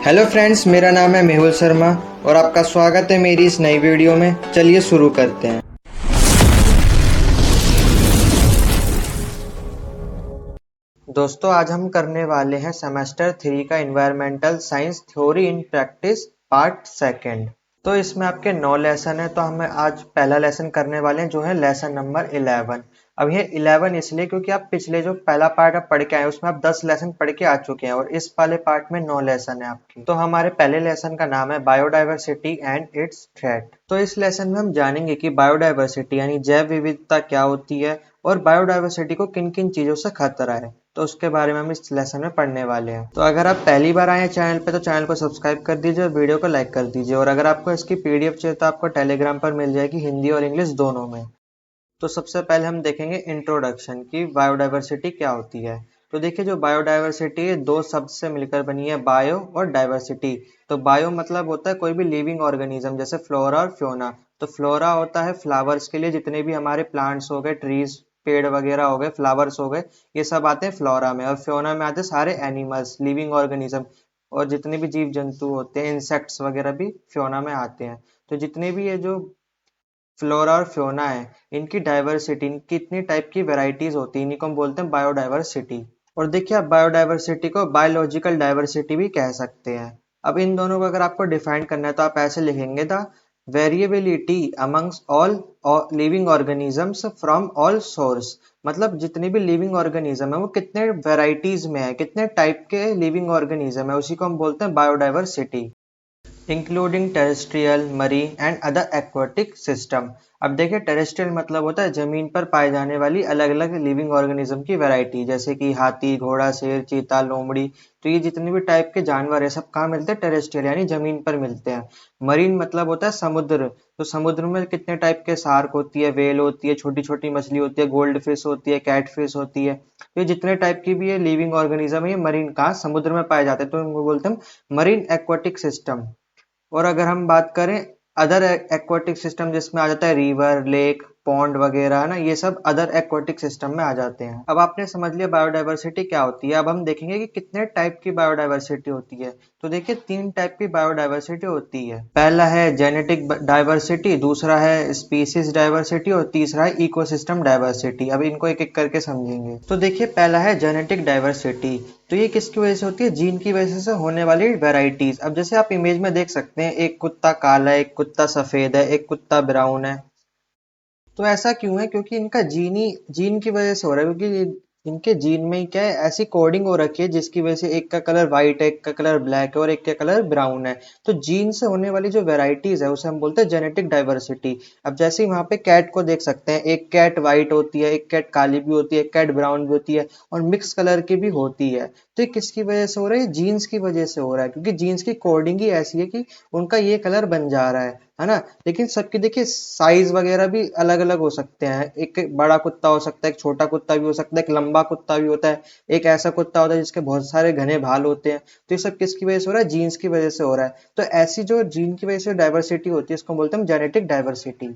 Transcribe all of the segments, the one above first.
Hello friends, मेरा नाम है मेहुल शर्मा और आपका स्वागत है मेरी इस नई वीडियो में। चलिए शुरू करते हैं। दोस्तों, आज हम करने वाले हैं सेमेस्टर 3 का environmental science theory in practice part second. तो इसमें आपके 9 लेसन है, तो हम आज पहला लेसन करने वाले हैं जो है लेसन नंबर 11। अब ये 11 इसलिए क्योंकि आप पिछले जो पहला पार्ट आप पढ़ के आए उसमें आप 10 लेसन पढ़ के आ चुके हैं और इस वाले पार्ट में 9 लेसन है आपकी। तो हमारे पहले लेसन का नाम है बायोडाइवर्सिटी एंड इट्स थ्रेट। तो इस लेसन में हम जानेंगे कि बायोडाइवर्सिटी यानी जैव विविधता क्या होती है और बायोडाइवर्सिटी को किन किन चीजों से खतरा है, तो उसके बारे में हम इस लेसन में पढ़ने वाले हैं। तो अगर आप पहली बार आए हैं चैनल पे तो चैनल को सब्सक्राइब कर दीजिए और वीडियो को लाइक कर दीजिए। और अगर आपको इसकी पीडीएफ चाहिए तो आपको टेलीग्राम पर मिल जाएगी, हिंदी और इंग्लिश दोनों में। तो सबसे पहले हम देखेंगे इंट्रोडक्शन की बायोडाइवर्सिटी क्या होती है। तो देखिए, जो बायोडाइवर्सिटी है दो शब्द से मिलकर बनी है, बायो और डाइवर्सिटी। तो बायो मतलब होता है कोई भी लिविंग ऑर्गेनिज्म, जैसे फ्लोरा और फ्योना। तो फ्लोरा होता है फ्लावर्स के लिए, जितने भी हमारे प्लांट्स हो गए, ट्रीज पेड़ वगैरह हो गए, फ्लावर्स हो गए, ये सब आते हैं फ्लोरा में। और फ्योना में आते हैं सारे एनिमल्स, लिविंग ऑर्गेनिज्म, और जितने भी जीव जंतु होते हैं, इंसेक्ट्स वगैरह भी फ्योना में आते हैं। तो जितने भी ये जो फ्लोरा और फ्योना है, इनकी डाइवर्सिटी, इनकी इतनी टाइप की वेराइटीज होती है, इन्हीं को हम बोलते हैं बायोडाइवर्सिटी। और देखिए, आप बायोडाइवर्सिटी को बायोलॉजिकल डाइवर्सिटी भी कह सकते हैं। अब इन दोनों को अगर आपको डिफाइन करना है तो आप ऐसे लिखेंगे, the variability amongst all living organisms from all source. मतलब जितने भी लिविंग ऑर्गेनिज्म है वो कितने वेराइटीज में है, कितने टाइप के लिविंग ऑर्गेनिज्म है, उसी को हम बोलते हैं biodiversity, including terrestrial, marine and other aquatic system. अब देखिए, टेरेस्ट्रियल मतलब होता है जमीन पर पाए जाने वाली अलग अलग लिविंग ऑर्गेनिज्म की वैरायटी, जैसे कि हाथी, घोड़ा, शेर, चीता, लोमड़ी। तो ये जितने भी टाइप के जानवर है सब कहाँ मिलते हैं? टेरेस्ट्रियल यानी जमीन पर मिलते हैं। मरीन मतलब होता है समुद्र। तो समुद्र में कितने टाइप के शार्क होती है, वेल होती है, छोटी छोटी मछली होती है, गोल्ड फिश होती है, कैट फिश होती है। तो ये जितने टाइप की भी ये लिविंग ऑर्गेनिज्म है, ये मरीन कहाँ समुद्र में पाए जाते हैं, तो इनको बोलते हैं मरीन एक्वाटिक सिस्टम। और अगर हम बात करें अदर एक्वाटिक सिस्टम, जिसमें आ जाता है रिवर, लेक, पॉन्ड वगैरह ना, ये सब अदर एक्वाटिक सिस्टम में आ जाते हैं। अब आपने समझ लिया बायोडाइवर्सिटी क्या होती है। अब हम देखेंगे कि कितने टाइप की बायोडाइवर्सिटी होती है। तो देखिए, 3 टाइप की बायोडाइवर्सिटी होती है। पहला है जेनेटिक डाइवर्सिटी, दूसरा है स्पीसीज डाइवर्सिटी और तीसरा है इकोसिस्टम डाइवर्सिटी। अब इनको एक एक करके समझेंगे। तो देखिए, पहला है जेनेटिक डाइवर्सिटी। तो ये किसकी वजह से होती है? जीन की वजह से होने वाली वेराइटीज। अब जैसे आप इमेज में देख सकते हैं, एक कुत्ता काला है, एक कुत्ता सफेद है, एक कुत्ता ब्राउन है। तो ऐसा क्यों है? क्योंकि इनका जीन की वजह से हो रहा है, क्योंकि इनके जीन में क्या है, ऐसी कोडिंग हो रखी है जिसकी वजह से एक का कलर व्हाइट है, एक का कलर ब्लैक है और एक का कलर ब्राउन है। तो जीन से होने वाली जो वेराइटीज है उसे हम बोलते हैं जेनेटिक डाइवर्सिटी। अब जैसे ही वहां पे कैट को देख सकते हैं, एक कैट व्हाइट होती है, एक कैट काली भी होती है, एक कैट ब्राउन भी होती है और मिक्स कलर की भी होती है। तो ये किसकी वजह से हो रहा है? जीन्स की वजह से हो रहा है, क्योंकि जीन्स की कोडिंग ही ऐसी है कि उनका ये कलर बन जा रहा है ना। लेकिन सबके देखिए साइज वगैरह भी अलग अलग हो सकते हैं। एक बड़ा कुत्ता हो सकता है, एक छोटा कुत्ता भी हो सकता है, एक लंबा कुत्ता भी होता है, एक ऐसा कुत्ता होता है जिसके बहुत सारे घने बाल होते हैं। तो ये सब किसकी वजह से हो रहा है? जीन्स की वजह से हो रहा है। तो ऐसी जो जीन की वजह से डाइवर्सिटी होती है इसको बोलते हैं जेनेटिक डाइवर्सिटी।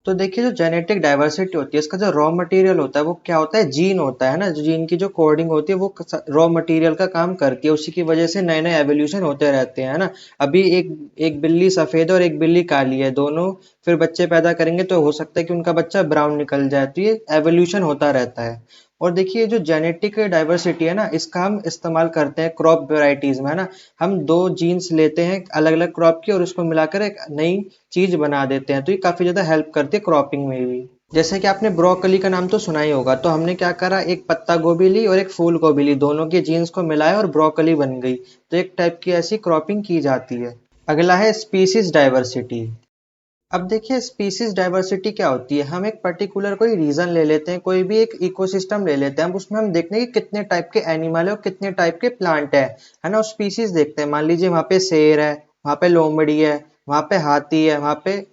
तो देखिए, जो जेनेटिक डाइवर्सिटी होती है इसका जो रॉ मटेरियल होता है वो क्या होता है? जीन होता है ना। जो जीन की जो कोडिंग होती है वो रॉ मटेरियल का काम करती है, उसी की वजह से नए नए एवोल्यूशन होते रहते हैं, है ना। अभी एक एक बिल्ली सफेद और एक बिल्ली काली है, दोनों फिर बच्चे पैदा करेंगे तो हो सकता है कि उनका बच्चा ब्राउन निकल जाए। तो ये एवोल्यूशन होता रहता है। और देखिए, जो जेनेटिक डाइवर्सिटी है ना, इसका हम इस्तेमाल करते हैं क्रॉप वेराइटीज में, है ना। हम दो जीन्स लेते हैं अलग अलग क्रॉप की और उसको मिलाकर एक नई चीज बना देते हैं। तो ये काफी ज्यादा हेल्प करती है क्रॉपिंग में भी। जैसे कि आपने ब्रोकली का नाम तो सुना ही होगा। तो हमने क्या करा, एक पत्ता गोभी ली और एक फूल गोभी ली, दोनों के जीन्स को मिलाया और ब्रोकली बन गई। तो एक टाइप की ऐसी क्रॉपिंग की जाती है। अगला है स्पीसीज डाइवर्सिटी। अब देखिए, स्पीसीज डाइवर्सिटी क्या होती है। हम एक पर्टिकुलर कोई रीजन ले लेते हैं, कोई भी एक इकोसिस्टम ले लेते हैं, अब उसमें हम देखते हैं कि कितने टाइप के एनिमल है और कितने टाइप के प्लांट है ना। उस स्पीसीज देखते हैं, मान लीजिए वहां पे शेर है, वहां पे लोमड़ी है, वहां पे हाथी है, वहां पे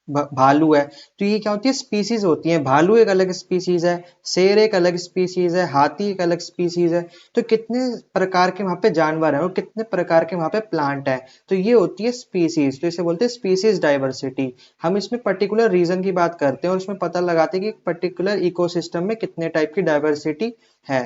भालू है। तो ये क्या होती है? स्पीसीज होती है। भालू एक अलग स्पीसीज है, शेर एक अलग स्पीसीज है, हाथी एक अलग स्पीसीज है। तो कितने प्रकार के वहां पे जानवर हैं और कितने प्रकार के वहां पे प्लांट है। तो ये होती है स्पीसीज। तो इसे बोलते हैं स्पीसीज डाइवर्सिटी। हम इसमें पर्टिकुलर रीजन की बात करते हैं और उसमें पता लगाते हैं कि पर्टिकुलर इकोसिस्टम में कितने टाइप की डाइवर्सिटी है।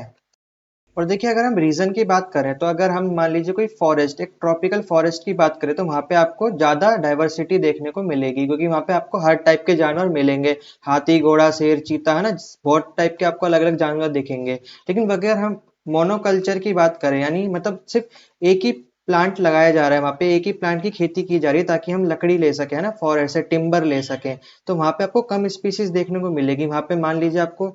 और देखिए अगर हम रीजन की बात करें तो अगर हम मान लीजिए कोई फॉरेस्ट, एक ट्रॉपिकल फॉरेस्ट की बात करें तो वहाँ पे आपको ज़्यादा डाइवर्सिटी देखने को मिलेगी, क्योंकि वहाँ पे आपको हर टाइप के जानवर मिलेंगे। हाथी, घोड़ा, शेर, चीता, है ना, बहुत टाइप के आपको अलग अलग जानवर दिखेंगे। लेकिन अगर हम मोनोकल्चर की बात करें, यानी मतलब सिर्फ एक ही प्लांट लगाया जा रहा है, वहाँ पे एक ही प्लांट की खेती की जा रही है ताकि हम लकड़ी ले सकें, है ना, फॉरेस्ट से टिम्बर ले सकें, तो वहाँ पे आपको कम स्पीसीज देखने को मिलेगी। वहाँ पे मान लीजिए आपको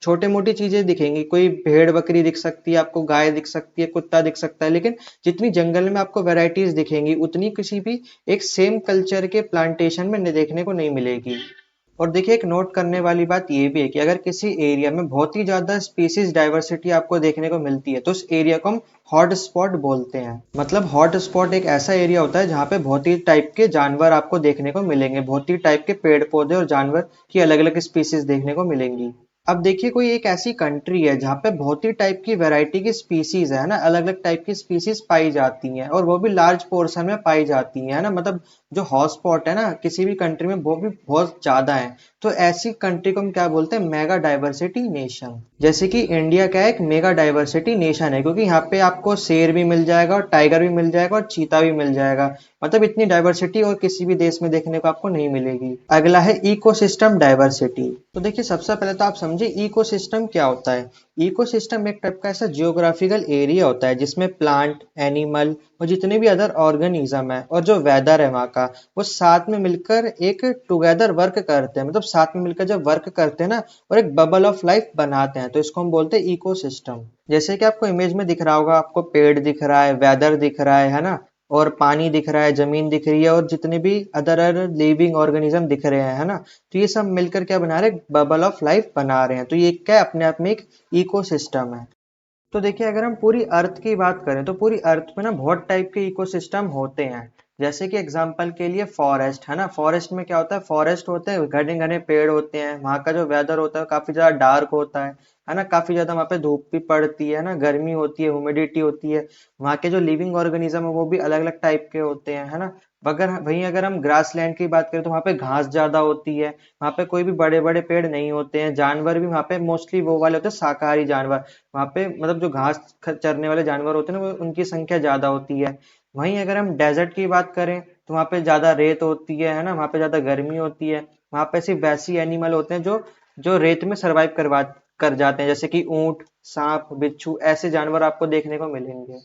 छोटे मोटी चीजें दिखेंगी, कोई भेड़ बकरी दिख सकती है आपको, गाय दिख सकती है, कुत्ता दिख सकता है, लेकिन जितनी जंगल में आपको वैरायटीज दिखेंगी उतनी किसी भी एक सेम कल्चर के प्लांटेशन में देखने को नहीं मिलेगी। और देखिए एक नोट करने वाली बात ये भी है कि अगर किसी एरिया में बहुत ही ज्यादा स्पीसीज डाइवर्सिटी आपको देखने को मिलती है तो उस एरिया को हम हॉट स्पॉट बोलते हैं। मतलब हॉट स्पॉट एक ऐसा एरिया होता है जहाँ पे बहुत ही टाइप के जानवर आपको देखने को मिलेंगे, बहुत ही टाइप के पेड़ पौधे और जानवर की अलग अलग स्पीसीज देखने को मिलेंगी। अब देखिए कोई एक ऐसी कंट्री है जहाँ पे बहुत ही टाइप की वैरायटी की स्पीसीज है ना, अलग अलग टाइप की स्पीसीज पाई जाती हैं और वो भी लार्ज पोर्शन में पाई जाती हैं, है ना, मतलब जो हॉटस्पॉट है ना किसी भी कंट्री में वो भी बहुत ज्यादा है। तो ऐसी कंट्री को हम क्या बोलते हैं, मेगा डाइवर्सिटी नेशन। जैसे कि इंडिया क्या है, एक मेगा डाइवर्सिटी नेशन है, क्योंकि यहाँ पे आपको शेर भी मिल जाएगा और टाइगर भी मिल जाएगा और चीता भी मिल जाएगा। मतलब इतनी डाइवर्सिटी और किसी भी देश में देखने को आपको नहीं मिलेगी। अगला है इकोसिस्टम डाइवर्सिटी। तो देखिए सबसे पहले तो आप समझे इकोसिस्टम क्या होता है। इकोसिस्टम एक टाइप का ऐसा जियोग्राफिकल एरिया होता है जिसमें प्लांट, एनिमल और जितने भी अदर ऑर्गेनिज्म है और जो वेदर है वहाँ का, वो साथ में मिलकर एक टुगेदर वर्क करते हैं। मतलब साथ में मिलकर जब वर्क करते हैं ना और एक बबल ऑफ लाइफ बनाते हैं, तो इसको हम बोलते हैं इकोसिस्टम। जैसे कि आपको इमेज में दिख रहा होगा, आपको पेड़ दिख रहा है, वेदर दिख रहा है ना, और पानी दिख रहा है, जमीन दिख रही है और जितने भी अदर लिविंग ऑर्गेनिज्म दिख रहे हैं, है ना, तो ये सब मिलकर क्या बना रहे हैं, बबल ऑफ लाइफ बना रहे हैं। तो ये क्या है, अपने आप में एक इकोसिस्टम है। तो देखिए अगर हम पूरी अर्थ की बात करें तो पूरी अर्थ में ना बहुत टाइप के इकोसिस्टम होते हैं। जैसे कि एग्जांपल के लिए फॉरेस्ट, है ना, फॉरेस्ट में क्या होता है, फॉरेस्ट होते हैं, घने घने पेड़ होते हैं, वहाँ का जो वेदर होता है काफी ज्यादा डार्क होता है ना, काफी ज्यादा वहाँ पे धूप भी पड़ती है ना, गर्मी होती है, ह्यूमिडिटी होती है। वहाँ के जो लिविंग ऑर्गेनिज्म है वो भी अलग अलग टाइप के होते हैं, है ना। अगर वहीं अगर हम ग्रास लैंड की बात करें तो वहाँ पे घास ज्यादा होती है, वहाँ पे कोई भी बड़े बड़े पेड़ नहीं होते हैं, जानवर भी वहाँ पे मोस्टली वो वाले होते हैं शाकाहारी जानवर। वहाँ पे मतलब जो घास चरने वाले जानवर होते हैं ना, वो उनकी संख्या ज्यादा होती है। वहीं अगर हम डेजर्ट की बात करें तो वहाँ पे ज्यादा रेत होती है ना, वहाँ पे ज्यादा गर्मी होती है। वहाँ पे सिर्फ वैसी एनिमल होते हैं जो जो रेत में सरवाइव करवा कर जाते हैं, जैसे कि ऊंट, सांप, बिच्छू, ऐसे जानवर आपको देखने को मिलेंगे।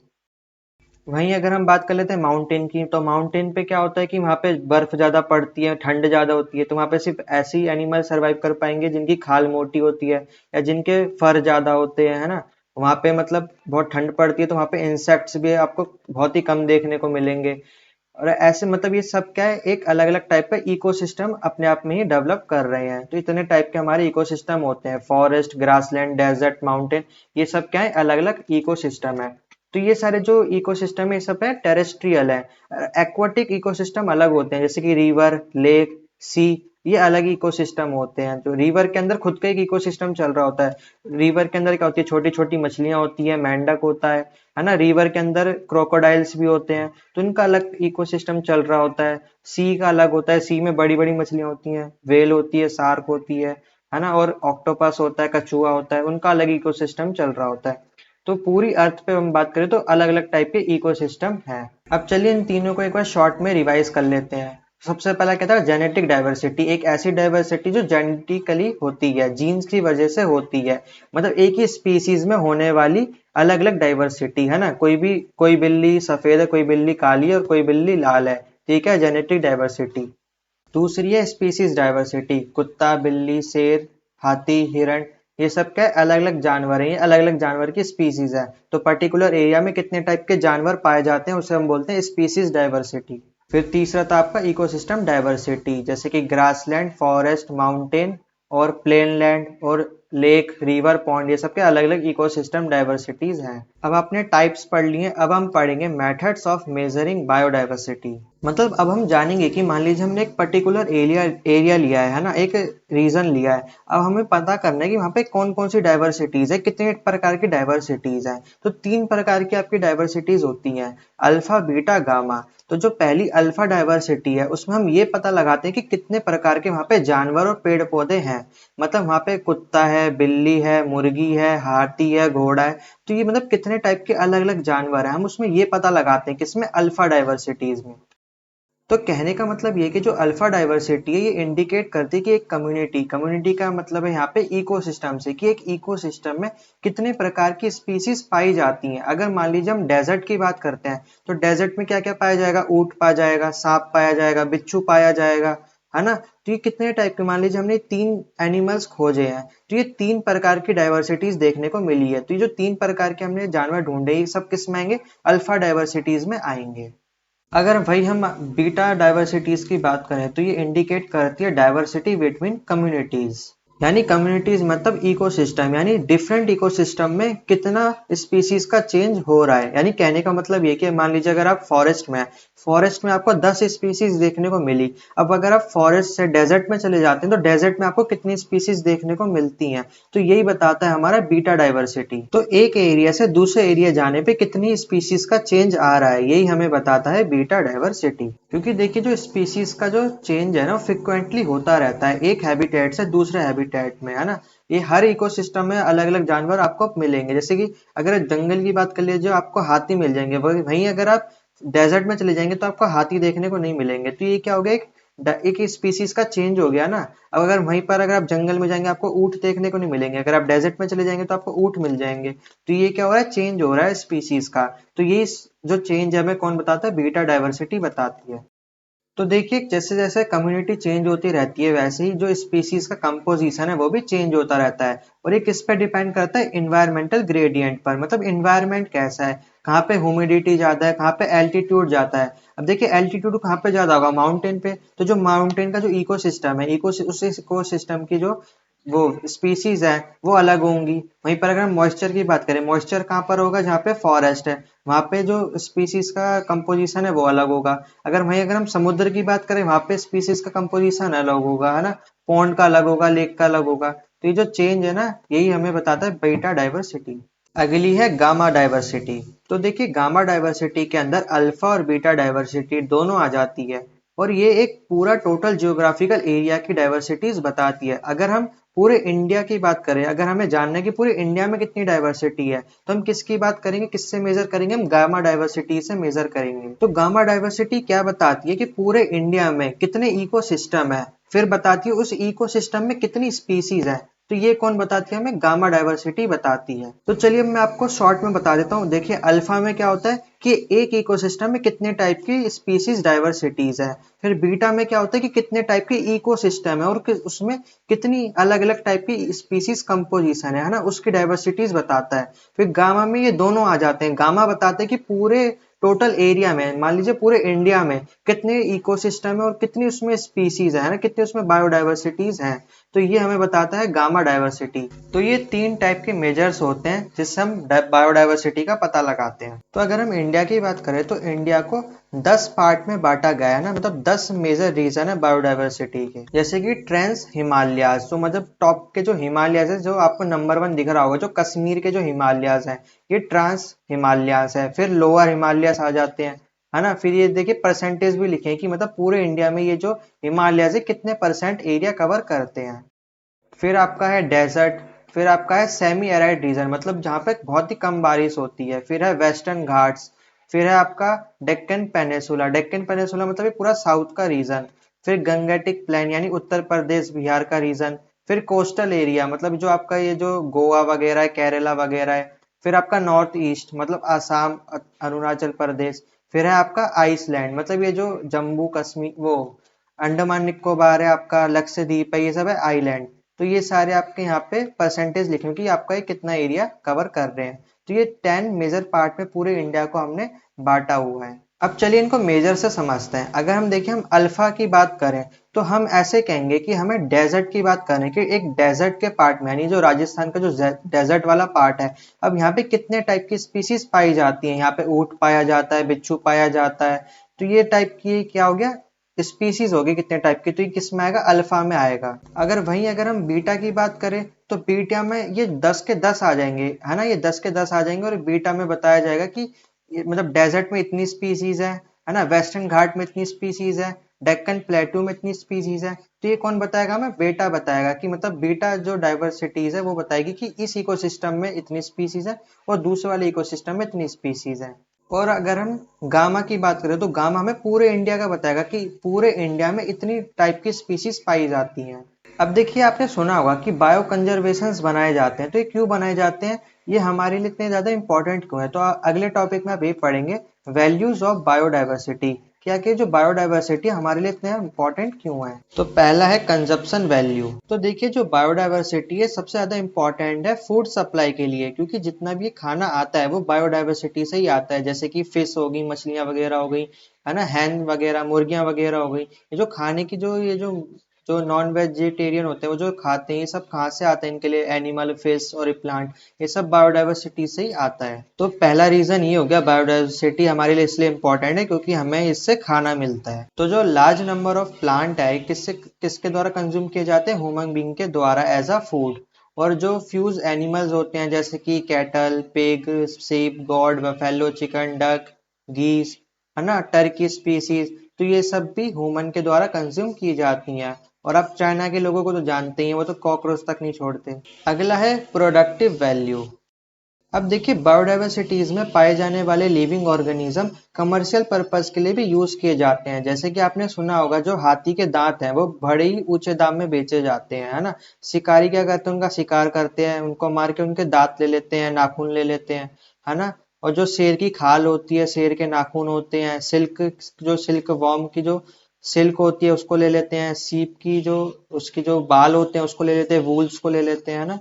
वहीं अगर हम बात कर लेते हैं माउंटेन की, तो माउंटेन पे क्या होता है कि वहाँ पे बर्फ ज्यादा पड़ती है, ठंड ज्यादा होती है, तो वहाँ पे सिर्फ ऐसी एनिमल सरवाइव कर पाएंगे जिनकी खाल मोटी होती है या जिनके फर ज्यादा होते हैं, है ना। वहाँ पे मतलब बहुत ठंड पड़ती है तो वहाँ पे इंसेक्ट्स भी आपको बहुत ही कम देखने को मिलेंगे। और ऐसे मतलब ये सब क्या है, एक अलग अलग टाइप का इकोसिस्टम अपने आप में ही डेवलप कर रहे हैं। तो इतने टाइप के हमारे इकोसिस्टम होते हैं, फॉरेस्ट, ग्रासलैंड, डेजर्ट, माउंटेन, ये सब क्या है, अलग अलग इकोसिस्टम है। तो ये सारे जो इकोसिस्टम है ये सब है टेरेस्ट्रियल है। एक्वाटिक इकोसिस्टम अलग होते हैं, जैसे कि रिवर, लेक, सी, ये अलग इकोसिस्टम होते हैं। तो रिवर के अंदर खुद का एक इकोसिस्टम चल रहा होता है। रिवर के अंदर क्या होती है, छोटी छोटी मछलियां होती है, मेंढक होता है ना। रिवर के अंदर क्रोकोडाइल्स भी होते हैं, तो इनका अलग इकोसिस्टम चल रहा होता है। सी का अलग होता है, सी में बड़ी बड़ी मछलियां होती हैं, वेल होती है, शार्क होती है ना, और ऑक्टोपस होता है, कछुआ होता है, उनका अलग इकोसिस्टम चल रहा होता है। तो पूरी अर्थ पे हम बात करें तो अलग अलग टाइप के इकोसिस्टम है। अब चलिए इन तीनों को एक बार शॉर्ट में रिवाइज कर लेते हैं। सबसे पहला क्या था, जेनेटिक डाइवर्सिटी, एक ऐसी डाइवर्सिटी जो जेनेटिकली होती है, जीन्स की वजह से होती है। मतलब एक ही स्पीसीज में होने वाली अलग अलग डाइवर्सिटी, है ना, कोई बिल्ली सफेद है, कोई बिल्ली काली है और कोई बिल्ली लाल है, ठीक है, जेनेटिक डाइवर्सिटी। दूसरी है स्पीसीज डाइवर्सिटी, कुत्ता, बिल्ली, शेर, हाथी, हिरण, ये सब क्या अलग अलग जानवर हैं, ये अलग अलग जानवर की स्पीसीज है। तो पर्टिकुलर एरिया में कितने टाइप के जानवर पाए जाते हैं उसे हम बोलते हैं स्पीसीज डाइवर्सिटी। फिर तीसरा था आपका इकोसिस्टम डाइवर्सिटी, जैसे कि ग्रासलैंड, फॉरेस्ट, माउंटेन और प्लेनलैंड और लेक, रिवर, पॉन्ड, ये सब के अलग अलग इकोसिस्टम डाइवर्सिटीज हैं। अब आपने टाइप्स पढ़ लिए, अब हम पढ़ेंगे मेथड्स ऑफ मेजरिंग बायोडाइवर्सिटी। मतलब अब हम जानेंगे कि मान लीजिए हमने एक पर्टिकुलर एरिया एरिया लिया है ना, एक रीजन लिया है। अब हमें पता करना है कि वहाँ पे कौन कौन सी डाइवर्सिटीज है, कितने प्रकार की डाइवर्सिटीज है। तो 3 प्रकार की आपकी डाइवर्सिटीज होती हैं, अल्फा बीटा गामा। तो जो पहली अल्फा डाइवर्सिटी है उसमें हम ये पता लगाते हैं कि कितने प्रकार के वहाँ पे जानवर और पेड़ पौधे हैं। मतलब वहाँ पे कुत्ता है, बिल्ली है, मुर्गी है, हाथी है, घोड़ा है। तो ये मतलब कितने टाइप के अलग अलग जानवर हैं, हम उसमें ये पता लगाते हैं किसमें, अल्फा डाइवर्सिटीज में। तो कहने का मतलब ये कि जो अल्फा डाइवर्सिटी है ये इंडिकेट करती है कि एक कम्युनिटी, कम्युनिटी का मतलब है यहाँ पे इकोसिस्टम से, कि एक इकोसिस्टम में कितने प्रकार की स्पीसीज पाई जाती हैं। अगर मान लीजिए हम डेजर्ट की बात करते हैं तो डेजर्ट में क्या क्या पाया जाएगा, ऊंट पाया जाएगा, सांप पाया जाएगा, बिच्छू पाया जाएगा, है ना। तो ये कितने टाइप के, मान लीजिए हमने 3 एनिमल्स खोजे हैं, तो ये 3 प्रकार की डाइवर्सिटीज देखने को मिली है। तो ये जो 3 प्रकार के हमने जानवर ढूंढे ये सब किस में आएंगे, अल्फा डाइवर्सिटीज में आएंगे। अगर भाई हम बीटा डाइवर्सिटीज की बात करें तो ये इंडिकेट करती है डाइवर्सिटी बिटवीन कम्युनिटीज। यानी कम्युनिटीज मतलब इकोसिस्टम, यानी डिफरेंट इकोसिस्टम में कितना स्पीसीज का चेंज हो रहा है। यानी कहने का मतलब ये कि मान लीजिए अगर आप फॉरेस्ट में हैं, फॉरेस्ट में आपको 10 स्पीसीज देखने को मिली। अब अगर आप फॉरेस्ट से डेजर्ट में चले जाते हैं तो डेजर्ट में आपको कितनी स्पीसीज देखने को मिलती हैं। तो यही बताता है हमारा बीटा डाइवर्सिटी। तो एक एरिया से दूसरे एरिया जाने पे कितनी स्पीसीज का चेंज आ रहा है, यही हमें बताता है बीटा डाइवर्सिटी। क्योंकि देखिए जो स्पीसीज का जो चेंज है ना फ्रिक्वेंटली होता रहता है एक हैबिटेट से दूसरे हैबिटेट में, है ना। ये हर इकोसिस्टम में अलग अलग जानवर आपको मिलेंगे। जैसे कि अगर जंगल की बात कर लीजिए आपको हाथी मिल जाएंगे, वहीं अगर आप डेजर्ट में चले जाएंगे तो आपको हाथी देखने को नहीं मिलेंगे। तो ये क्या हो गया, एक स्पीसीज का चेंज हो गया ना। अब अगर वहीं पर अगर आप जंगल में जाएंगे आपको ऊंट देखने को नहीं मिलेंगे, अगर आप डेजर्ट में चले जाएंगे तो आपको ऊंट मिल जाएंगे। तो ये क्या हो रहा है, चेंज हो रहा है स्पीसीज का। तो ये जो चेंज है हमें कौन बताता है, बीटा डाइवर्सिटी बताती है। तो देखिए जैसे जैसे कम्युनिटी चेंज होती रहती है वैसे ही जो स्पीसीज का कंपोजिशन है वो भी चेंज होता रहता है। और ये किस पे डिपेंड करता है, इन्वायरमेंटल ग्रेडियंट पर। मतलब इन्वायरमेंट कैसा है, कहाँ पे ह्यूमिडिटी ज्यादा है, कहाँ पे एल्टीट्यूड ज्यादा है। अब देखिए एल्टीट्यूड कहाँ पे ज्यादा होगा, माउंटेन पे। तो जो माउंटेन का जो इकोसिस्टम है, उस इकोसिस्टम की जो वो स्पीसीज है वो अलग होंगी। वहीं पर अगर हम मॉइस्चर की बात करें, मॉइस्चर कहाँ पर होगा, जहाँ पे फॉरेस्ट है, वहां पे जो स्पीसीज का कंपोजिशन है वो अलग होगा। अगर हम समुद्र की बात करें वहां पे स्पीसीज का कंपोजिशन अलग होगा, है ना। पॉन्ड का अलग होगा, लेक का अलग होगा। तो ये जो चेंज है ना यही हमें बताता है बीटा डाइवर्सिटी। अगली है गामा डाइवर्सिटी। तो देखिए गामा डाइवर्सिटी के अंदर अल्फा और बीटा डाइवर्सिटी दोनों आ जाती है। और ये एक पूरा टोटल जियोग्राफिकल एरिया की डाइवर्सिटीज बताती है। अगर हम पूरे इंडिया की बात करें, अगर हमें जानना है कि पूरे इंडिया में कितनी डाइवर्सिटी है तो हम किसकी बात करेंगे, किससे मेजर करेंगे, हम गामा डाइवर्सिटी से मेजर करेंगे। तो गामा डाइवर्सिटी क्या बताती है कि पूरे इंडिया में कितने इकोसिस्टम है, फिर बताती है उस इकोसिस्टम में कितनी स्पीसीज है। तो ये कौन बताती है, हमें गामा डाइवर्सिटी बताती है। तो चलिए मैं आपको शॉर्ट में बता देता हूँ। देखिए अल्फा में क्या होता है कि एक इकोसिस्टम में कितने टाइप की स्पीसीज डाइवर्सिटीज है। फिर बीटा में क्या होता है कि कितने टाइप के इकोसिस्टम है और उसमें कितनी अलग अलग टाइप की स्पीसीज कंपोजिशन है ना, उसकी डाइवर्सिटीज बताता है। फिर गामा में ये दोनों आ जाते हैं। गामा बताते हैं कि पूरे टोटल एरिया में, मान लीजिए पूरे इंडिया में कितने इकोसिस्टम है और कितनी उसमें स्पीसीज है ना, कितनी उसमें बायोडाइवर्सिटीज हैं। तो ये हमें बताता है गामा डाइवर्सिटी। तो ये 3 टाइप के मेजर्स होते हैं जिससे हम बायोडाइवर्सिटी का पता लगाते हैं। तो अगर हम इंडिया की बात करें तो इंडिया को 10 पार्ट में बांटा गया है ना, मतलब 10 मेजर रीजन है बायोडाइवर्सिटी के। जैसे कि ट्रांस हिमालयाज, तो मतलब टॉप के जो हिमालयाज है, जो आपको नंबर 1 दिख रहा होगा, जो कश्मीर के जो हिमालयाज हैं, ये ट्रांस हिमालयाज है। फिर लोअर हिमालयाज आ जाते हैं, है ना। फिर ये देखिए परसेंटेज भी लिखे हैं कि मतलब पूरे इंडिया में ये जो हिमालयाज है कितने परसेंट एरिया कवर करते हैं। फिर आपका है डेजर्ट। फिर आपका है सेमी एराइड रीजन, मतलब जहाँ पे बहुत ही कम बारिश होती है। फिर है वेस्टर्न घाट्स। फिर है आपका डेक्कन पेनिसुला। डेक्कन पेनिसुला मतलब ये पूरा साउथ का रीजन। फिर गंगेटिक प्लेन यानी उत्तर प्रदेश बिहार का रीजन। फिर कोस्टल एरिया, मतलब जो आपका ये जो गोवा वगैरह है, केरला वगैरह है। फिर आपका नॉर्थ ईस्ट मतलब आसाम, अरुणाचल प्रदेश। फिर है आपका आइसलैंड, मतलब ये जो जम्मू कश्मीर, वो अंडमान निकोबार है, आपका लक्षद्वीप है, ये सब है आइलैंड। तो ये सारे आपके यहाँ पे परसेंटेज लिखे कि आपका ये कितना एरिया कवर कर रहे हैं। तो ये 10 मेजर पार्ट में पूरे इंडिया को हमने बांटा हुआ है। अब चलिए इनको मेजर से समझते हैं। अगर हम देखें, हम अल्फा की बात करें तो हम ऐसे कहेंगे कि हमें डेजर्ट की बात करें कि एक डेजर्ट के पार्ट में, यानी जो राजस्थान का जो डेजर्ट वाला पार्ट है, अब यहाँ पे कितने टाइप की स्पीसीज पाई जाती हैं। यहाँ पे ऊंट पाया जाता है, बिच्छू पाया जाता है। तो ये टाइप की क्या हो गया, स्पीसीज होगी कितने टाइप की, तो ये किस में आएगा, अल्फा में आएगा। अगर हम बीटा की बात करें तो बीटा में ये 10 के 10 आ जाएंगे, है ना, ये 10 के 10 आ जाएंगे। और बीटा में बताया जाएगा कि मतलब डेजर्ट में इतनी स्पीसीज है ना, वेस्टर्न घाट में इतनी स्पीसीज है, डेक्कन प्लेटू में इतनी स्पीसीज है। तो ये कौन बताएगा, हमें बेटा बताएगा कि मतलब बीटा जो डाइवर्सिटीज है वो बताएगी कि इस इकोसिस्टम में इतनी स्पीसीज है और दूसरे वाले इकोसिस्टम में इतनी स्पीसीज है। और अगर हम गामा की बात करें तो गामा हमें पूरे इंडिया का बताएगा कि पूरे इंडिया में इतनी टाइप की स्पीसीज पाई जाती हैं। अब देखिए, आपने सुना होगा कि बायो कंजर्वेशंस बनाए जाते हैं। तो ये क्यों बनाए जाते हैं, ये हमारे लिए इतने ज्यादा इंपॉर्टेंट क्यों है, तो अगले टॉपिक में आप ये पढ़ेंगे, वैल्यूज ऑफ बायोडाइवर्सिटी। क्या कि जो बायोडाइवर्सिटी हमारे लिए इतने इंपॉर्टेंट क्यों है। तो पहला है कंजप्शन वैल्यू। तो देखिए, जो बायोडाइवर्सिटी है सबसे ज्यादा इंपॉर्टेंट है फूड सप्लाई के लिए, क्योंकि जितना भी खाना आता है वो बायोडाइवर्सिटी से ही आता है। जैसे कि फिश हो गई, मछलियां वगैरह हो गई, है ना, हैन वगैरह, मुर्गियां वगैरह हो गई। ये जो खाने की जो नॉन वेजिटेरियन होते हैं वो जो खाते हैं, ये सब कहाँ से आते हैं, इनके लिए एनिमल, फिश और प्लांट, ये सब बायोडाइवर्सिटी से ही आता है। तो पहला रीजन ये हो गया, बायोडाइवर्सिटी हमारे लिए इसलिए इंपॉर्टेंट है क्योंकि हमें इससे खाना मिलता है। तो जो लार्ज नंबर ऑफ प्लांट है, किसके द्वारा कंज्यूम किए जाते हैं, ह्यूमन बींग के द्वारा एज अ फूड। और जो फ्यूज एनिमल्स होते हैं जैसे कि cattle, pig, sheep, God, buffalo, chicken, duck, गीस, है ना, टर्की स्पीसीज, तो ये सब भी ह्यूमन के द्वारा कंज्यूम की जाती हैं। और आप चाइना के लोगों को तो जानते ही हैं, वो तो कॉकरोच तक नहीं छोड़ते। अगला है प्रोडक्टिव वैल्यू। अब देखिए, बायोडाइवर्सिटीज में पाए जाने वाले लिविंग ऑर्गेनिज्म कमर्शियल पर्पस के लिए भी यूज किए जाते हैं। जैसे कि आपने सुना होगा, जो हाथी के दांत हैं वो बड़े ही ऊंचे दाम में बेचे जाते हैं, है ना। शिकारी क्या करते हैं, उनका शिकार करते हैं, उनको मार के उनके दांत ले लेते हैं, नाखून ले लेते हैं, है ना। और जो शेर की खाल होती है, शेर के नाखून होते हैं, सिल्क वॉर्म की जो सिल्क होती है उसको ले लेते हैं, सीप की जो उसकी जो बाल होते हैं उसको ले लेते हैं, वूल्स को ले लेते हैं, है ना।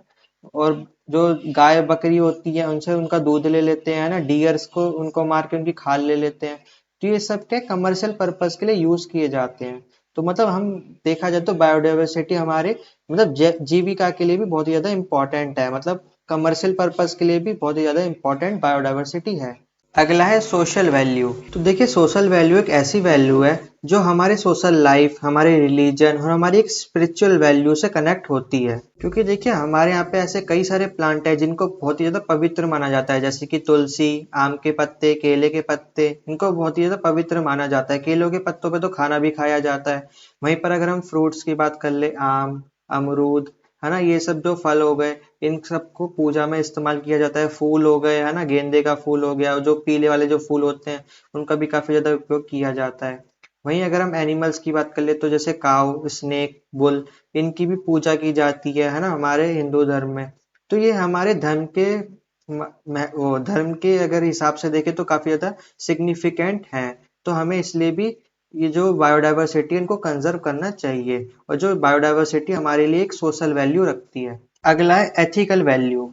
और जो गाय बकरी होती है उनसे उनका दूध ले लेते हैं ना, डियर्स को उनको मार के उनकी खाल ले लेते हैं। तो ये सब क्या कमर्शियल पर्पस के लिए यूज किए जाते हैं। तो मतलब हम देखा जाए तो बायोडाइवर्सिटी हमारे मतलब जीविका के लिए भी बहुत ही ज्यादा इंपॉर्टेंट है, मतलब कमर्शियल पर्पस के लिए भी बहुत ही ज्यादा इंपॉर्टेंट बायोडाइवर्सिटी है। अगला है सोशल वैल्यू। तो देखिए, सोशल वैल्यू एक ऐसी वैल्यू है जो हमारे सोशल लाइफ, हमारे रिलीजन और हमारी एक स्पिरिचुअल वैल्यू से कनेक्ट होती है। क्योंकि देखिए, हमारे यहाँ पे ऐसे कई सारे प्लांट है जिनको बहुत ही ज्यादा पवित्र माना जाता है। जैसे कि तुलसी, आम के पत्ते, केले के पत्ते, इनको बहुत ही ज्यादा पवित्र माना जाता है। केलों के पत्तों पे तो खाना भी खाया जाता है। वहीं पर अगर हम फ्रूट्स की बात कर ले, आम, अमरूद, है ना, ये सब जो फल हो गए, इन सबको पूजा में इस्तेमाल किया जाता है। फूल हो गए, है ना, गेंदे का फूल हो गया, और जो पीले वाले जो फूल होते हैं उनका भी काफी ज्यादा उपयोग किया जाता है। वहीं अगर हम एनिमल्स की बात कर ले तो जैसे काऊ, स्नेक, बुल, इनकी भी पूजा की जाती है ना, हमारे हिंदू धर्म में। तो ये हमारे धर्म के अगर हिसाब से देखें तो काफी ज्यादा सिग्निफिकेंट है। तो हमें इसलिए भी ये जो बायोडाइवर्सिटी इनको कंजर्व करना चाहिए। और जो बायोडाइवर्सिटी हमारे लिए एक सोशल वैल्यू रखती है। अगला है एथिकल वैल्यू।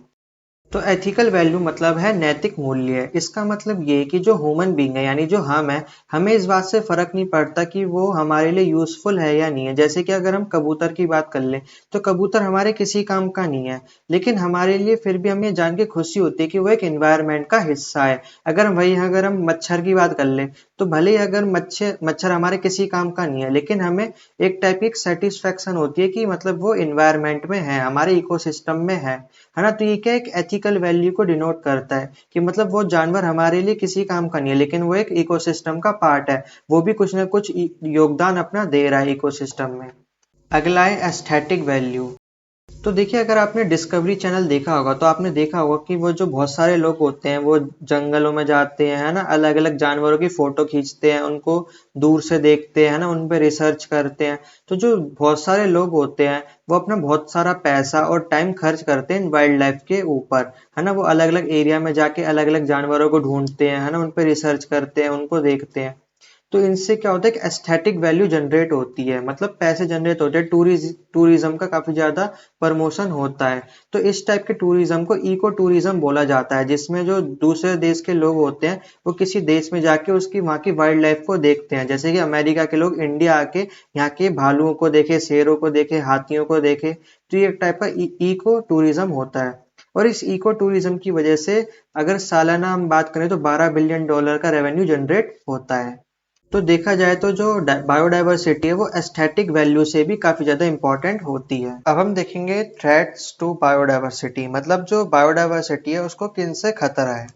तो एथिकल वैल्यू मतलब है नैतिक मूल्य। इसका मतलब ये कि जो ह्यूमन बींग है, यानी जो हम है, हमें इस बात से फर्क नहीं पड़ता कि वो हमारे लिए यूजफुल है या नहीं है। जैसे कि अगर हम कबूतर की बात कर ले तो कबूतर हमारे किसी काम का नहीं है, लेकिन हमारे लिए फिर भी हमें जान के खुशी होती है कि वो एक एनवायरनमेंट का हिस्सा है। अगर हम मच्छर की बात कर ले तो भले ही अगर मच्छर मच्छर हमारे किसी काम का नहीं है, लेकिन हमें एक टाइप की सेटिस्फेक्शन होती है कि मतलब वो एनवायरनमेंट में है, हमारे इकोसिस्टम में है ना। तो ये क्या एक एथिकल वैल्यू को डिनोट करता है कि मतलब वो जानवर हमारे लिए किसी काम का नहीं है, लेकिन वो एक इकोसिस्टम का पार्ट है। वो भी कुछ ना कुछ योगदान अपना दे रहा है इकोसिस्टम में। अगला है एस्थेटिक वैल्यू। तो देखिए, अगर आपने डिस्कवरी चैनल देखा होगा तो आपने देखा होगा कि वो जो बहुत सारे लोग होते हैं वो जंगलों में जाते हैं, है ना, अलग अलग जानवरों की फोटो खींचते हैं, उनको दूर से देखते हैं, है ना, उन पे रिसर्च करते हैं। तो जो बहुत सारे लोग होते हैं वो अपना बहुत सारा पैसा और टाइम खर्च करते हैं वाइल्ड लाइफ के ऊपर, है ना। वो अलग अलग एरिया में जाके अलग अलग जानवरों को ढूंढते हैं, है ना, उन पे रिसर्च करते हैं, उनको देखते हैं। तो इनसे क्या होता है कि एस्थेटिक वैल्यू जनरेट होती है, मतलब पैसे जनरेट होते हैं, टूरिज्म का काफी ज्यादा प्रमोशन होता है। तो इस टाइप के टूरिज्म को इको टूरिज्म बोला जाता है, जिसमें जो दूसरे देश के लोग होते हैं वो किसी देश में जाके उसकी वहाँ की वाइल्ड लाइफ को देखते हैं। जैसे कि अमेरिका के लोग इंडिया आके यहाँ के भालुओं को देखे, शेरों को देखे, हाथियों को देखे। तो ये एक टाइप का इको टूरिज्म होता है। और इस इको टूरिज्म की वजह से अगर सालाना हम बात करें तो $12 बिलियन का रेवेन्यू जनरेट होता है। तो देखा जाए तो जो बायोडायवर्सिटी है वो एस्थेटिक वैल्यू से भी काफी ज्यादा इंपॉर्टेंट होती है। अब हम देखेंगे थ्रेट्स टू बायोडायवर्सिटी, मतलब जो बायोडायवर्सिटी है उसको किन से खतरा है।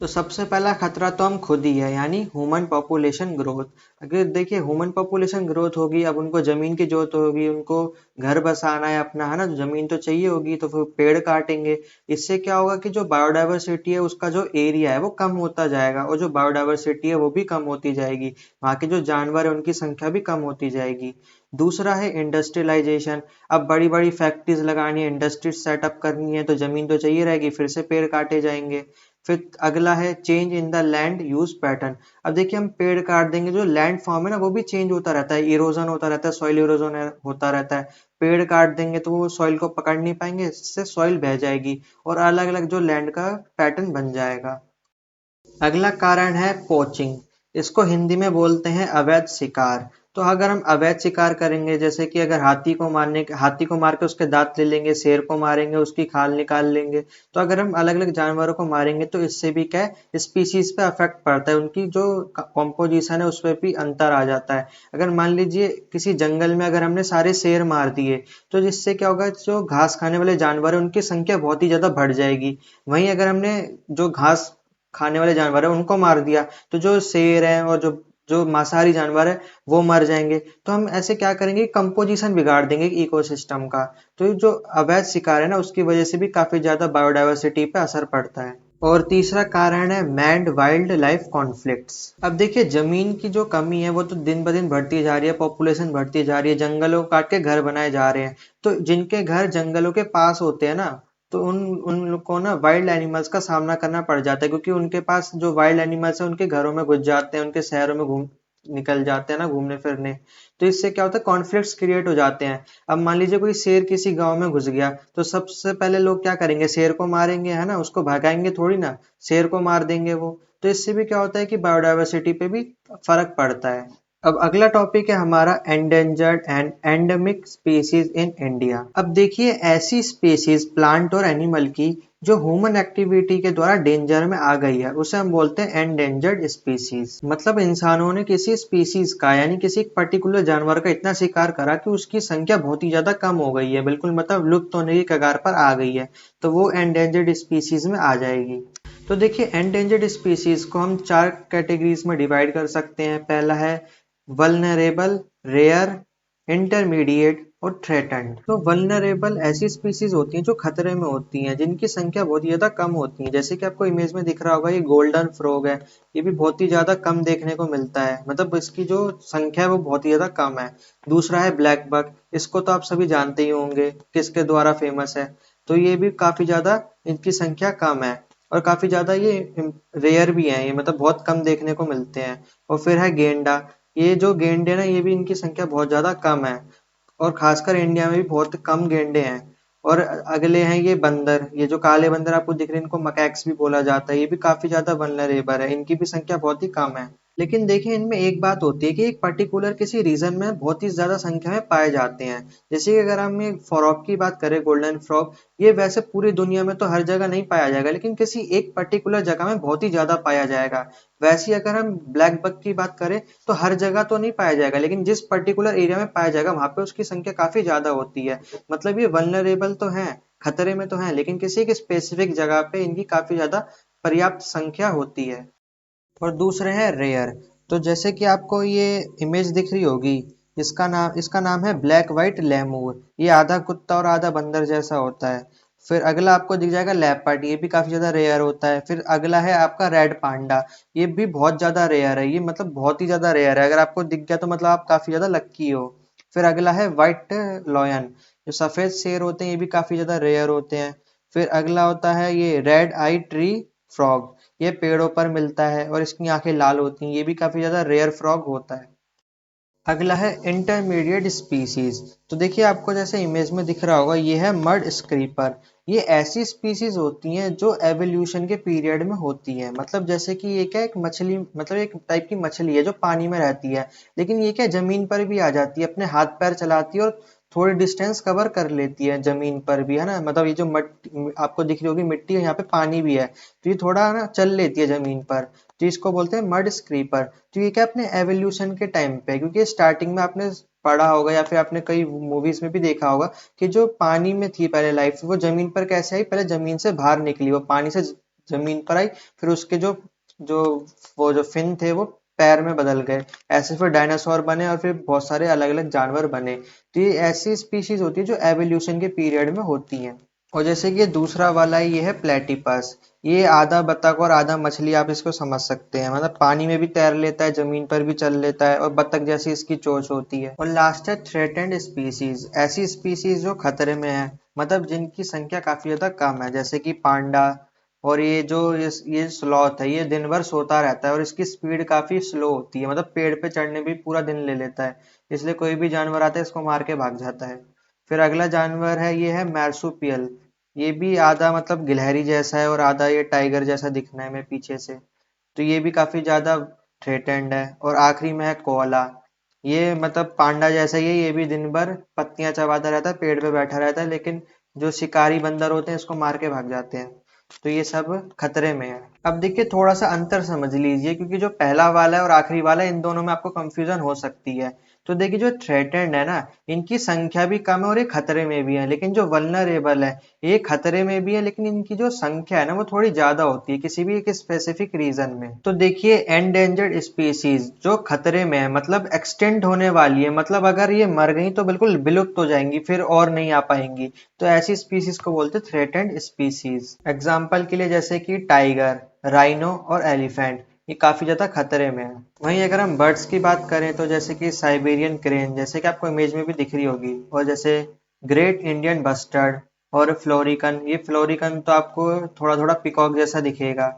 तो सबसे पहला खतरा तो हम खुद ही है, यानी ह्यूमन पॉपुलेशन ग्रोथ। अगर देखिए ह्यूमन पॉपुलेशन ग्रोथ होगी, अब उनको जमीन की जरूरत होगी, उनको घर बसाना है अपना, है ना, तो जमीन तो चाहिए होगी, तो फिर पेड़ काटेंगे। इससे क्या होगा कि जो बायोडायवर्सिटी है उसका जो एरिया है वो कम होता जाएगा, और जो बायोडायवर्सिटी है वो भी कम होती जाएगी। वहाँ के जो जानवर है उनकी संख्या भी कम होती जाएगी। दूसरा है इंडस्ट्रियलाइजेशन। अब बड़ी बड़ी फैक्ट्रीज लगानी है, इंडस्ट्रीज सेटअप करनी है, तो जमीन तो चाहिए रहेगी, फिर से पेड़ काटे जाएंगे। फिर अगला है change in the land use pattern. अब देखिए हम पेड़ काट देंगे, जो लैंड फॉर्म है ना वो भी चेंज होता रहता है, इरोजन होता रहता है, सॉइल इरोजन होता रहता है। पेड़ काट देंगे तो वो सॉइल को पकड़ नहीं पाएंगे, इससे सॉइल बह जाएगी और अलग अलग जो लैंड का पैटर्न बन जाएगा। अगला कारण है पोचिंग। इसको हिंदी में बोलते हैं अवैध शिकार। तो अगर हम अवैध शिकार करेंगे, जैसे कि अगर हाथी को मार के उसके दांत ले लेंगे, शेर को मारेंगे उसकी खाल निकाल लेंगे, तो अगर हम अलग अलग जानवरों को मारेंगे तो इससे भी क्या है, स्पीसीज पे अफेक्ट पड़ता है, उनकी जो कॉम्पोजिशन है उस पर भी अंतर आ जाता है। अगर मान लीजिए किसी जंगल में अगर हमने सारे शेर मार दिए, तो जिससे क्या होगा, जो घास खाने वाले जानवर है उनकी संख्या बहुत ही ज्यादा बढ़ जाएगी। वहीं अगर हमने जो घास खाने वाले जानवर है उनको मार दिया, तो जो शेर है और जो जो मांसाहारी जानवर है वो मर जाएंगे। तो हम ऐसे क्या करेंगे, कंपोजिशन बिगाड़ देंगे इकोसिस्टम का। तो ये जो अवैध शिकार है ना उसकी वजह से भी काफी ज्यादा बायोडायवर्सिटी पे असर पड़ता है। और तीसरा कारण है मैंड वाइल्ड लाइफ कॉन्फ्लिक्ट्स। अब देखिए जमीन की जो कमी है वो तो दिन ब दिन बढ़ती जा रही है, पॉपुलेशन बढ़ती जा रही है, जंगलों को काट के घर बनाए जा रहे हैं। तो जिनके घर जंगलों के पास होते हैं ना, तो उन उन लोग को ना वाइल्ड एनिमल्स का सामना करना पड़ जाता है, क्योंकि उनके पास जो वाइल्ड एनिमल्स है उनके घरों में घुस जाते हैं, उनके शहरों में घूम निकल जाते हैं ना घूमने फिरने। तो इससे क्या होता है, कॉन्फ्लिक्ट्स क्रिएट हो जाते हैं। अब मान लीजिए कोई शेर किसी गांव में घुस गया, तो सबसे पहले लोग क्या करेंगे, शेर को मारेंगे, है ना, उसको भगाएंगे थोड़ी ना, शेर को मार देंगे वो। तो इससे भी क्या होता है कि बायोडायवर्सिटी पे भी फर्क पड़ता है। अब अगला टॉपिक है हमारा endangered and endemic species in India. अब देखिए ऐसी स्पीसीज प्लांट और एनिमल की जो ह्यूमन एक्टिविटी के द्वारा डेंजर में आ गई है उसे हम बोलते हैं एंडेंजर्ड स्पीसीज। मतलब इंसानों ने किसी स्पीसीज का यानी किसी पर्टिकुलर जानवर का इतना शिकार करा कि उसकी संख्या बहुत ही ज्यादा कम हो गई है, बिल्कुल मतलब लुप्त होने की कगार पर आ गई है, तो वो एंडेंजर्ड स्पीसीज में आ जाएगी। तो देखिए एंडेंजर्ड स्पीसीज को हम 4 कैटेगरीज में डिवाइड कर सकते हैं। पहला है वल्नरेबल, रेयर, इंटरमीडिएट और थ्रेटन्ड। तो वल्नरेबल ऐसी स्पीसीज होती हैं जो खतरे में होती हैं, जिनकी संख्या बहुत ही ज्यादा कम होती है। जैसे कि आपको इमेज में दिख रहा होगा ये गोल्डन फ्रॉग है, ये भी बहुत ही ज्यादा कम देखने को मिलता है, मतलब इसकी जो संख्या है वो बहुत ही ज्यादा कम है। दूसरा है ब्लैक बक, इसको तो आप सभी जानते ही होंगे किसके द्वारा फेमस है। तो ये भी काफी ज्यादा इनकी संख्या कम है, और काफी ज्यादा ये रेयर भी है, ये मतलब बहुत कम देखने को मिलते हैं। और फिर है गेंडा। ये जो गेंडे ना ये भी इनकी संख्या बहुत ज्यादा कम है, और खासकर इंडिया में भी बहुत कम गेंडे हैं। और अगले हैं ये बंदर, ये जो काले बंदर आपको दिख रहे हैं इनको मकैक्स भी बोला जाता है, ये भी काफी ज्यादा वल्नरेबल है, इनकी भी संख्या बहुत ही कम है। लेकिन देखिए इनमें एक बात होती है कि एक पर्टिकुलर किसी रीजन में बहुत ही ज्यादा संख्या में पाए जाते हैं। जैसे कि अगर हम एक फ्रॉग की बात करें, गोल्डन फ्रॉग, ये वैसे पूरी दुनिया में तो हर जगह नहीं पाया जाएगा, लेकिन किसी एक पर्टिकुलर जगह में बहुत ही ज्यादा पाया जाएगा। वैसे ही अगर हम ब्लैक बक की बात करें तो हर जगह तो नहीं पाया जाएगा, लेकिन जिस पर्टिकुलर एरिया में पाया जाएगा वहां पे उसकी संख्या काफी ज्यादा होती है। मतलब ये वल्नरेबल तो है, खतरे में तो है, लेकिन किसी की स्पेसिफिक जगह पे इनकी काफी ज्यादा पर्याप्त संख्या होती है। और दूसरे हैं रेयर। तो जैसे कि आपको ये इमेज दिख रही होगी, इसका नाम है ब्लैक व्हाइट लेमूर। ये आधा कुत्ता और आधा बंदर जैसा होता है। फिर अगला आपको दिख जाएगा लेपर्ड, ये भी काफी ज्यादा रेयर होता है। फिर अगला है आपका रेड पांडा, ये भी बहुत ज्यादा रेयर है, ये मतलब बहुत ही ज्यादा रेयर है, अगर आपको दिख गया तो मतलब आप काफी ज्यादा लक्की हो। फिर अगला है व्हाइट लॉयन, जो सफेद शेर होते हैं ये भी काफी ज्यादा रेयर होते हैं। फिर अगला होता है ये रेड आई ट्री फ्रॉग, ये पेड़ों पर मिलता है और इसकी आंखें लाल होती हैं। ये भी काफी ज्यादा रेयर फ्रॉग होता है। अगला है इंटरमीडिएट स्पीसीज। तो देखिए आपको जैसे इमेज में दिख रहा होगा, ये है मड स्क्रीपर। ये ऐसी स्पीसीज होती हैं जो एवोल्यूशन के पीरियड में होती है। मतलब जैसे कि ये क्या एक मछली, मतलब एक टाइप की मछली है जो पानी में रहती है, लेकिन ये क्या जमीन पर भी आ जाती है, अपने हाथ पैर चलाती है और थोड़ी डिस्टेंस कवर कर लेती है जमीन पर भी, है ना। मतलब ये जो मट्टी आपको दिख रही होगी मिट्टी है, यहाँ पे पानी भी है, तो ये थोड़ा ना चल लेती है जमीन पर, तो इसको बोलते हैं मड स्क्रीपर। तो ये क्या अपने एवोल्यूशन के टाइम पे, क्योंकि स्टार्टिंग में आपने पढ़ा होगा या फिर आपने कई मूवीज में भी देखा होगा कि जो पानी में थी पहले लाइफ, वो जमीन पर कैसे आई, पहले जमीन से बाहर निकली, वो पानी से जमीन पर आई, फिर उसके जो जो वो जो फिन थे वो पैर में बदल गए, ऐसे फिर डायनासोर बने और फिर बहुत सारे अलग अलग जानवर बने। तो ये ऐसी स्पीशीज होती है जो एवोल्यूशन के पीरियड में होती है। और जैसे कि ये दूसरा वाला है, ये है प्लेटिपस। ये आधा बतख और आधा मछली, आप इसको समझ सकते हैं। मतलब पानी में भी तैर लेता है, जमीन पर भी चल लेता है, और बतख जैसी इसकी चोंच होती है। और लास्ट है थ्रेटेंड स्पीसीज। ऐसी स्पीसीज जो खतरे में है, मतलब जिनकी संख्या काफी ज्यादा कम है, जैसे कि पांडा। और ये जो ये स्लॉथ है, ये दिन भर सोता रहता है और इसकी स्पीड काफी स्लो होती है, मतलब पेड़ पे चढ़ने भी पूरा दिन ले लेता है, इसलिए कोई भी जानवर आता है इसको मार के भाग जाता है। फिर अगला जानवर है, ये है मैर्सुपियल। ये भी आधा मतलब गिलहरी जैसा है और आधा ये टाइगर जैसा दिखने में पीछे से, तो ये भी काफी ज्यादा थ्रेटेंड है। और आखिरी में है कोअला। ये मतलब पांडा जैसा ही है, ये भी दिन भर पत्तियां चबाता रहता है, पेड़ पे बैठा रहता है, लेकिन जो शिकारी बंदर होते हैं इसको मार के भाग जाते हैं। तो ये सब खतरे में है। अब देखिए थोड़ा सा अंतर समझ लीजिए, क्योंकि जो पहला वाला है और आखिरी वाला है, इन दोनों में आपको कंफ्यूजन हो सकती है। तो देखिए जो थ्रेटेंड है ना, इनकी संख्या भी कम है और ये खतरे में भी है, लेकिन जो वल्नरेबल है, ये खतरे में भी है, लेकिन इनकी जो संख्या है ना वो थोड़ी ज्यादा होती है किसी भी एक स्पेसिफिक रीजन में। तो देखिए एंडेंजर्ड स्पीसीज जो खतरे में है, मतलब एक्सटेंड होने वाली है, मतलब अगर ये मर गई तो बिल्कुल विलुप्त हो जाएंगी, फिर और नहीं आ पाएंगी, तो ऐसी स्पीसीज को बोलते हैं थ्रेटेंड स्पीसीज। एग्जाम्पल के लिए जैसे कि टाइगर, राइनो और एलिफेंट, ये काफी ज्यादा खतरे में है। वहीं अगर हम बर्ड्स की बात करें तो जैसे कि साइबेरियन क्रेन, जैसे कि आपको इमेज में भी दिख रही होगी, और जैसे ग्रेट इंडियन बस्टर्ड और फ्लोरिकन। ये फ्लोरिकन तो आपको थोड़ा थोड़ा पिकॉक जैसा दिखेगा।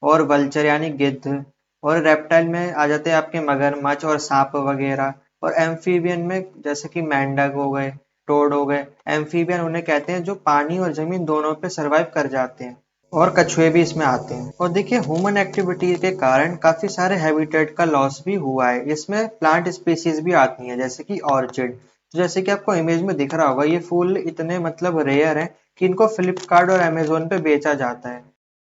और वल्चर यानी गिद्ध। और रेप्टाइल में आ जाते हैं आपके मगरमच्छ और सांप वगैरह। और एम्फीबियन में जैसे कि मेंढक हो गए, टोड हो गए। एम्फीबियन उन्हें कहते हैं जो पानी और जमीन दोनों पे सरवाइव कर जाते हैं। और कछुए भी इसमें आते हैं। और देखिए ह्यूमन एक्टिविटी के कारण काफी सारे हैबिटेट का लॉस भी हुआ है। इसमें प्लांट स्पीसीज भी आती हैं, जैसे कि ऑर्चिड। तो जैसे कि आपको इमेज में दिख रहा होगा, ये फूल इतने मतलब रेयर है कि इनको फ्लिपकार्ट और अमेजोन पे बेचा जाता है।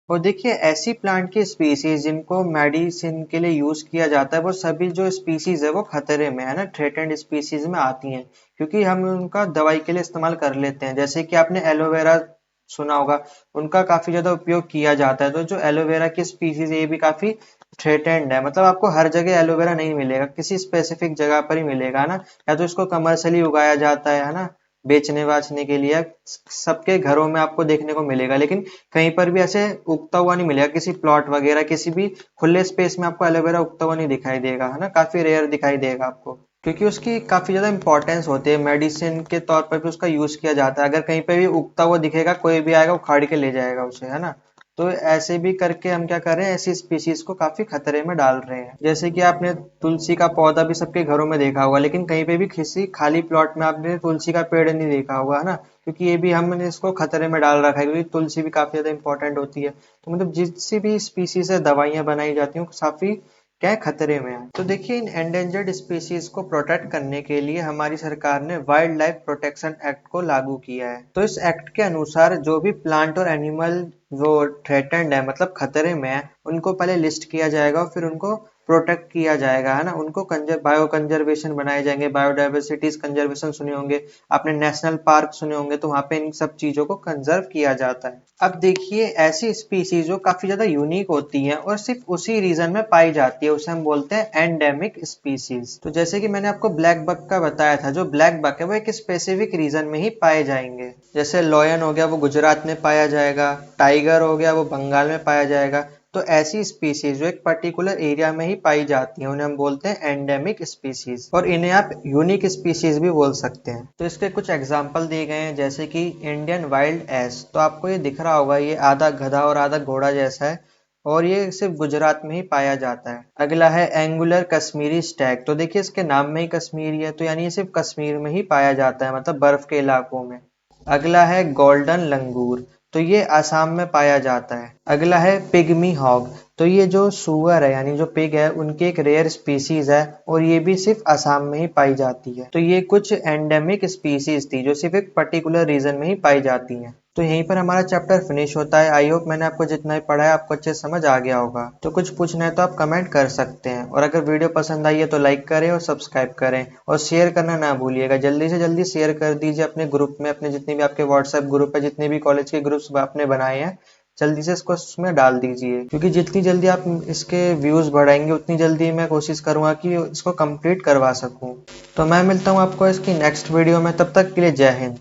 और देखिए ऐसी प्लांट की स्पीसीज जिनको मेडिसिन के लिए यूज किया जाता है, वो सभी जो स्पीसीज है वो खतरे में है ना, थ्रेटेंड स्पीसीज में आती हैं, क्योंकि हम उनका दवाई के लिए इस्तेमाल कर लेते हैं। जैसे कि आपने एलोवेरा सुना होगा, उनका काफी ज्यादा उपयोग किया जाता है। तो जो एलोवेरा की स्पीसीज है, ये भी काफी थ्रेटेंड है। मतलब आपको हर जगह एलोवेरा नहीं मिलेगा, किसी स्पेसिफिक जगह पर ही मिलेगा ना। या तो इसको कमर्शियली उगाया जाता है ना, बेचने वाचने के लिए। सबके घरों में आपको देखने को मिलेगा, लेकिन कहीं पर भी ऐसे उगता हुआ नहीं मिलेगा, किसी प्लॉट वगैरह किसी भी खुले स्पेस में आपको एलोवेरा उगता हुआ नहीं दिखाई देगा, है ना। काफी रेयर दिखाई देगा आपको, क्योंकि उसकी काफी ज्यादा इंपॉर्टेंस होती है, मेडिसिन के तौर पर भी उसका यूज किया जाता है। अगर कहीं पे भी उगता हुआ दिखेगा, कोई भी आएगा उखाड़ के ले जाएगा उसे, है ना। तो ऐसे भी करके हम क्या कर रहे हैं, ऐसी स्पीशीज को काफी खतरे में डाल रहे हैं। जैसे कि आपने तुलसी का पौधा भी सबके घरों में देखा होगा, लेकिन कहीं पे भी किसी खाली प्लॉट में आपने तुलसी का पेड़ नहीं देखा होगा, है ना। क्योंकि ये भी हमने इसको खतरे में डाल रखा है, क्योंकि तुलसी भी काफी ज्यादा इंपॉर्टेंट होती है। तो मतलब जिससे भी स्पीसीज से दवाइयां बनाई जाती हैं काफी क्या है, खतरे में है। तो देखिए इन एंडेंजर्ड स्पीसीज को प्रोटेक्ट करने के लिए हमारी सरकार ने वाइल्ड लाइफ प्रोटेक्शन एक्ट को लागू किया है। तो इस एक्ट के अनुसार जो भी प्लांट और एनिमल वो थ्रेटेंड है, मतलब खतरे में है, उनको पहले लिस्ट किया जाएगा और फिर उनको प्रोटेक्ट किया जाएगा, है ना। उनको बायो कंजर्वेशन बनाए जाएंगे, बायोडाइवर्सिटीज कंजर्वेशन सुने होंगे आपने, नेशनल पार्क सुने होंगे, तो वहां पे इन सब चीजों को कंजर्व किया जाता है। अब देखिए ऐसी स्पीसीज जो काफी ज्यादा यूनिक होती हैं और सिर्फ उसी रीजन में पाई जाती है, उसे हम बोलते हैं एंडेमिक स्पीसीज। तो जैसे कि मैंने आपको ब्लैक बक का बताया था, जो ब्लैक बक है वो एक स्पेसिफिक रीजन में ही पाए जाएंगे। जैसे लॉयन हो गया वो गुजरात में पाया जाएगा, टाइगर हो गया वो बंगाल में पाया जाएगा, तो ऐसी स्पीसीज जो एक पर्टिकुलर एरिया में ही पाई जाती हैं उन्हें हम बोलते हैं एंडेमिक स्पीसीज, और इन्हें आप यूनिक स्पीसीज भी बोल सकते हैं। तो इसके कुछ एग्जाम्पल दिए गए हैं, जैसे कि इंडियन वाइल्ड एस। तो आपको ये दिख रहा होगा, ये आधा गधा और आधा घोड़ा जैसा है और ये सिर्फ गुजरात में ही पाया जाता है। अगला है एंगुलर कश्मीरी स्टैग। तो देखिए इसके नाम में ही कश्मीरी है, तो यानी ये सिर्फ कश्मीर में ही पाया जाता है, मतलब बर्फ के इलाकों में। अगला है गोल्डन लंगूर। तो ये असम में पाया जाता है। अगला है पिग्मी हॉग। तो ये जो सुअर है यानी जो पिग है उनकी एक रेयर स्पीसीज है और ये भी सिर्फ असम में ही पाई जाती है। तो ये कुछ एंडेमिक स्पीसीज थी जो सिर्फ एक पर्टिकुलर रीजन में ही पाई जाती हैं। तो यहीं पर हमारा चैप्टर फिनिश होता है। आई होप मैंने आपको जितना ही पढ़ा है आपको अच्छे समझ आ गया होगा। तो कुछ पूछना है तो आप कमेंट कर सकते हैं, और अगर वीडियो पसंद आई है तो लाइक करें और सब्सक्राइब करें और शेयर करना ना भूलिएगा। जल्दी से जल्दी शेयर कर दीजिए अपने ग्रुप में, अपने जितने भी आपके व्हाट्सएप ग्रुप है, जितने भी कॉलेज के ग्रुप्स आपने बनाए हैं, जल्दी से इसको उसमें डाल दीजिए, क्योंकि जितनी जल्दी आप इसके व्यूज बढ़ाएंगे उतनी जल्दी मैं कोशिश करूंगा कि इसको कंप्लीट करवा सकूं। तो मैं मिलता हूं आपको इसकी नेक्स्ट वीडियो में, तब तक के लिए जय हिंद।